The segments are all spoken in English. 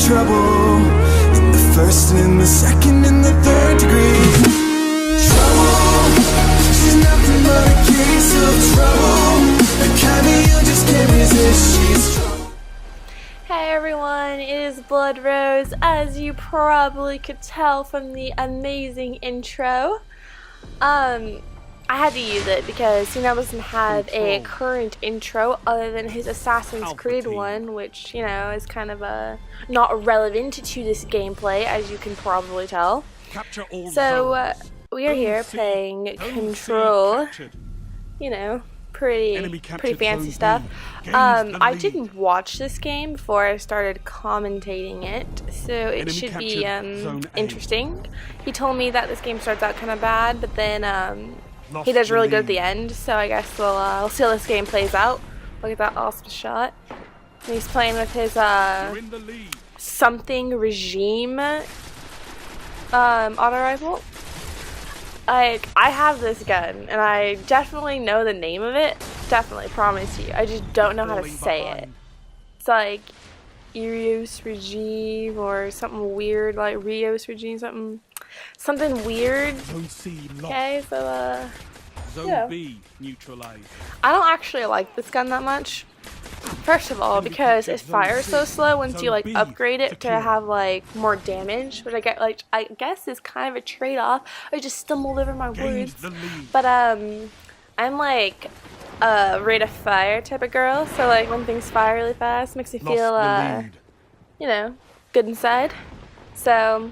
trouble in the first and the second and the third degree. Trouble, she's nothing but a case of trouble. The kind that you just can't resist, she's trouble. Hey everyone, it is BloodRose, as you probably could tell from the amazing intro. I had to use it because Senile doesn't have a current intro other than his Assassin's Creed one, which, you know, is kind of not relevant to this gameplay, as you can probably tell. So, we are here playing Control, you know, pretty fancy stuff. I didn't watch this game before I started commentating it, so it should be interesting. He told me that this game starts out kind of bad, but then he does really good at the end, so I guess we'll see how this game plays out. Look at that awesome shot. And he's playing with his something regime auto rifle. I have this gun, and I definitely know the name of it. Definitely, promise you. I just don't know how to say it. It's like Rios Regime or something weird, like Rios Regime, something weird. Okay, so yeah. I don't actually like this gun that much. First of all, because it fires so slow once you like upgrade it to have like more damage, which I guess is kind of a trade-off. I just stumbled over my words. But I'm like a rate of fire type of girl, so like when things fire really fast makes me feel you know, good inside. So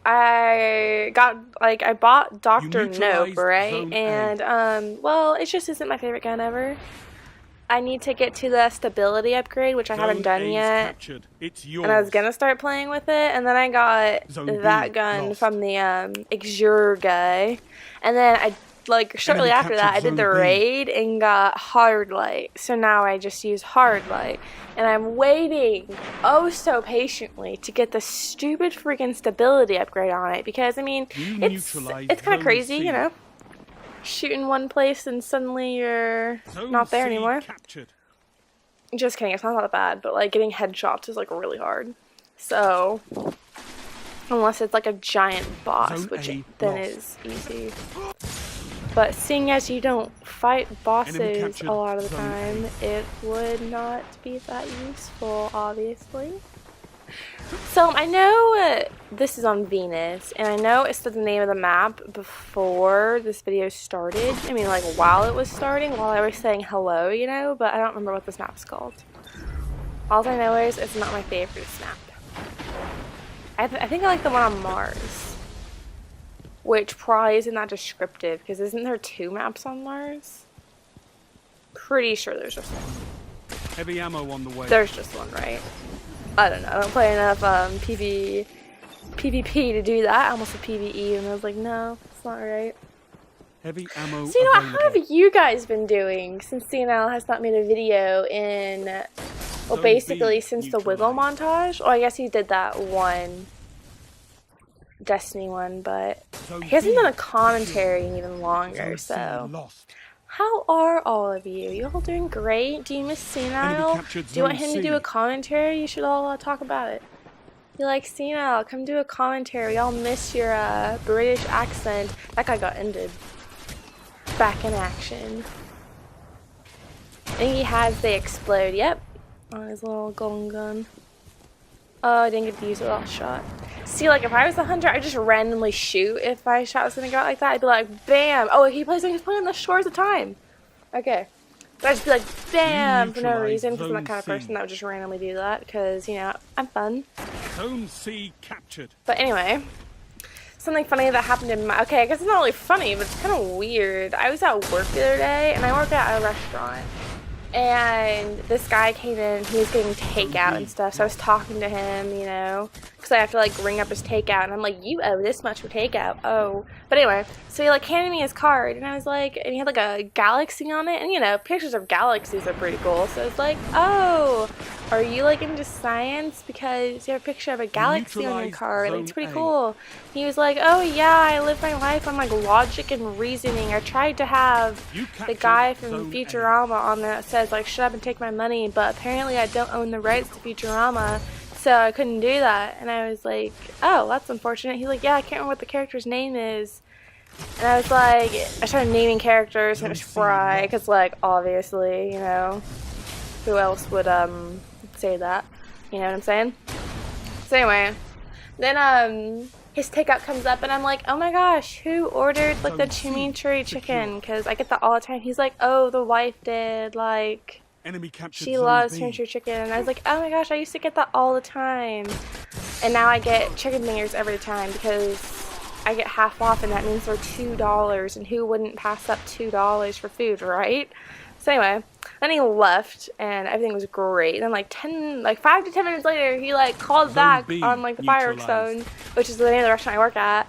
I bought Dr. Nope, right? And well, it just isn't my favorite gun ever. I need to get to the stability upgrade, which I haven't done yet. And I was gonna start playing with it, and then I got that gun from the Exure guy. And then I shortly after that I did the raid and got hard light. So now I just use hard light. And I'm waiting oh so patiently to get the stupid freaking stability upgrade on it, because I mean it's kind of crazy, you know. Shoot in one place and suddenly you're not there anymore. Just kidding, it's not that bad, but like getting headshots is like really hard. So unless it's like a giant boss, which then is easy. But seeing as you don't fight bosses a lot of the time, it would not be that useful, obviously. So I know this is on Venus, and I know it said the name of the map before this video started. I mean, like while it was starting, while I was saying hello, you know, but I don't remember what this map's called. All I know is it's not my favorite map. I think I like the one on Mars, which probably isn't that descriptive, because isn't there 2 maps on Mars? Pretty sure there's just one. Heavy ammo on the way. There's just one, right? I don't know, I don't play enough PvP to do that. I almost said PvE, and I was like, no, it's not right. Heavy ammo. So, you know, how have you guys been doing since Senile has not made a video in, well, basically since the Wiggle montage? Oh, I guess he did that one Destiny one, but he hasn't done a commentary in even longer, so. How are all of you? You all doing great? Do you miss Senile? Do you want him to do a commentary? You should all talk about it. You like Senile? Come do a commentary. We all miss your British accent. That guy got ended. Back in action. I think he has the explode. Yep. On his little golden gun. Oh, I didn't get to use it last shot. See, like, if I was the hunter, I'd just randomly shoot if I shot something out like that. I'd be like, bam! Oh, he's playing on the shores of time. Okay. So I'd just be like, bam! For no reason, because I'm that kind of person that would just randomly do that, because, you know, I'm fun. Zone C captured. But anyway, something funny that happened in my... Okay, I guess it's not really funny, but it's kind of weird. I was at work the other day, and I work at a restaurant. And this guy came in, he was getting takeout and stuff, so I was talking to him, you know, because I have to, like, ring up his takeout, and I'm like, you owe this much for takeout, oh. But anyway, so he, like, handed me his card, and I was like, and he had, like, a galaxy on it, and, you know, pictures of galaxies are pretty cool, so I was like, oh, are you, like, into science, because you have a picture of a galaxy on your card, like, it's pretty cool. He was like, oh, yeah, I live my life on, like, logic and reasoning. I tried to have the guy from Futurama on there that says, like, shut up and take my money, but apparently I don't own the rights to Futurama, So I couldn't do that, and I was like, oh, that's unfortunate. He's like, yeah, I can't remember what the character's name is. And I was like, I started naming characters, and it was Fry, because, like, obviously, you know, who else would, say that? You know what I'm saying? So anyway, then, his takeout comes up, and I'm like, oh my gosh, who ordered, like, the chimichurri chicken? Because I get that all the time. He's like, oh, the wife did, like... Enemy captured She Zone loves B. chimichurri chicken, and I was like, oh my gosh, I used to get that all the time. And now I get chicken fingers every time because I get half off, and that means they're $2, and who wouldn't pass up $2 for food, right? So anyway, then he left, and everything was great. And then like 5 to 10 minutes later, he like called Zone back B on like the fireworks neutralized. zone, which is the name of the restaurant I work at.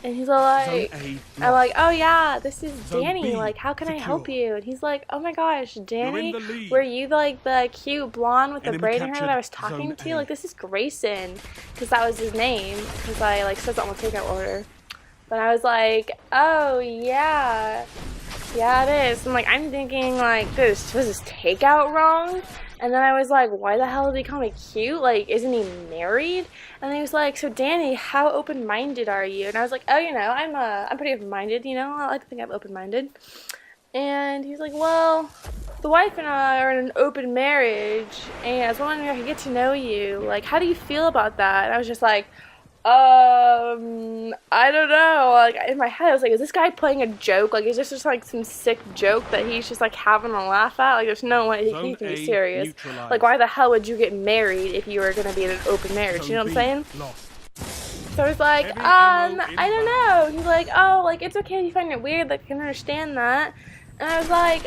And he's all like, Zone A I'm like, oh yeah, this is Zone Danny, B like, how can I help secure. you? And he's like, oh my gosh, Danny, the lead. were you like the cute blonde with the Enemy braid in her that I was captured talking Zone to? A. Like, this is Grayson, because that was his name, because I like said that on the takeout order. But I was like, oh yeah, it is. And like, I'm thinking like, was this takeout wrong? And then I was like, why the hell did he call me cute? Like, isn't he married? And then he was like, so Danny, how open-minded are you? And I was like, oh, you know, I'm pretty open-minded, you know, I like to think I'm open-minded. And he's like, well, the wife and I are in an open marriage, and I was wondering if I could get to know you. Like, how do you feel about that? And I was just like, I don't know. Like, in my head, I was like, is this guy playing a joke? Like, is this just like some sick joke that he's just like having a laugh at? Like, there's no way he can be serious. Neutralized. Like, why the hell would you get married if you were gonna be in an open marriage? You know what I'm saying? Lost. So I was like, Heavy ammo I don't know. He's like, oh, like, it's okay if you find it weird. Like, I can understand that. And I was like,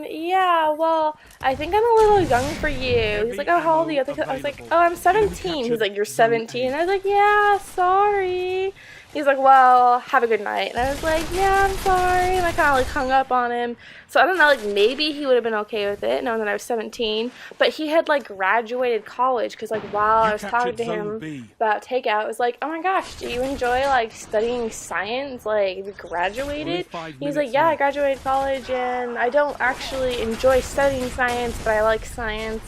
yeah, well, I think I'm a little young for you. He's like, oh, how old are you? I was like, oh, I'm 17. He's like, you're 17? And I was like, yeah, sorry. He's like, well, have a good night. And I was like, yeah, I'm sorry. And I kind of like hung up on him. So I don't know, like maybe he would have been okay with it, knowing that I was 17. But he had like graduated college, because like while I was talking to him about takeout, it was like, oh my gosh, do you enjoy like studying science? Like, have you graduated? He's like, yeah, I graduated college, and I don't actually enjoy studying science, but I like science.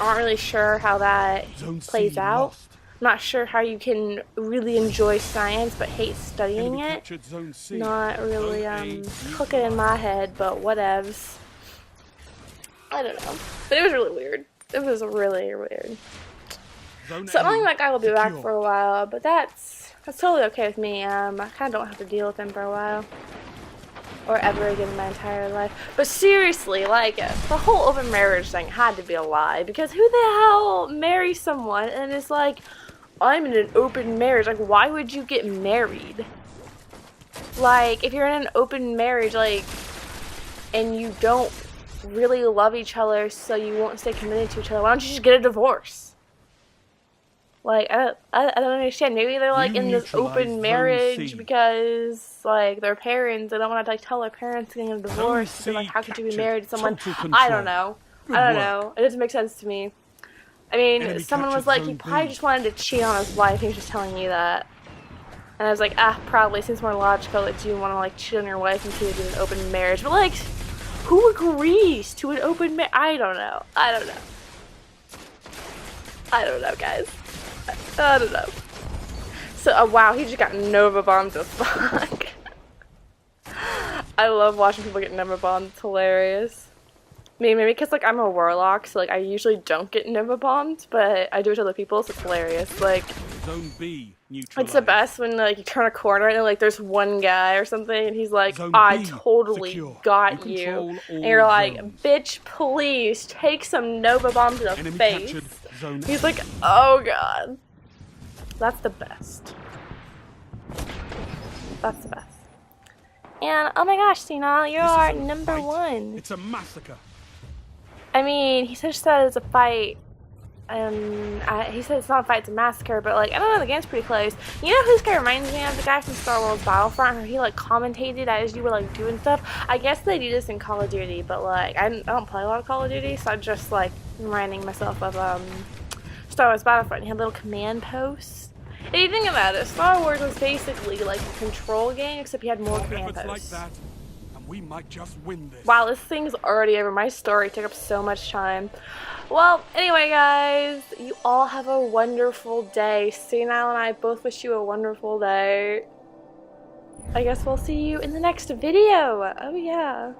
I'm not really sure how that plays out. Lost. I'm not sure how you can really enjoy science but hate studying Enemy it. captured Zone C. Not really Zone A clicking in my head, but whatevs. I don't know. But it was really weird. It was really weird. Zone So I don't A think that guy will be back secure. for a while, but that's totally okay with me. I kind of don't have to deal with him for a while. Or ever again in my entire life. But seriously, like, the whole open marriage thing had to be a lie. Because who the hell marries someone and is like, I'm in an open marriage? Like, why would you get married? Like, if you're in an open marriage, like, and you don't really love each other, so you won't stay committed to each other, why don't you just get a divorce? Like, I don't understand. Maybe they're, like, You in this neutralized open Zone marriage C. because, like, their parents, they don't want to, like, tell their parents getting a divorce. C So, like, how could you be captured. married to someone? Total I don't control. know. Good I don't work. know. It doesn't make sense to me. I mean, Enemy someone was captured like, he Zone probably B. just wanted to cheat on his wife. He was just telling you that. And I was like, probably. Seems more logical that you want to, like, cheat on your wife and do an open marriage. But, like, who agrees to an open marriage? I don't know. I don't know, guys. I don't know. So, wow, he just got Nova bombed as fuck. I love watching people get Nova bombed. It's hilarious. Maybe because, like, I'm a warlock, so, like, I usually don't get Nova bombed, but I do it to other people, so it's hilarious. Like, Zone B neutralized. it's the best when, like, you turn a corner and, like, there's one guy or something, and he's like, Zone I B totally secure. got You you. control And all you're like, zones. bitch, please, take some Nova bomb to the Enemy face. captured Zone He's A. like, oh god. That's the best. That's the best. And, oh my gosh, Senile, you're This our isn't a number fight. one. It's a massacre. I mean, he just said it's a fight. He said it's not a fight, it's a massacre, but, like, I don't know, the game's pretty close. You know who this guy reminds me of? The guy from Star Wars Battlefront, where he, like, commentated as you were, like, doing stuff. I guess they do this in Call of Duty, but, like, I don't play a lot of Call of Duty, so I'm just, like, reminding myself of, Star Wars Battlefront. He had little command posts. And you think about it, Star Wars was basically, like, a control game, except you had more command Efforts like posts. that, and we might just win this. Wow, this thing's already over. My story took up so much time. Well, anyway, guys, you all have a wonderful day. Senile and I both wish you a wonderful day. I guess we'll see you in the next video. Oh, yeah.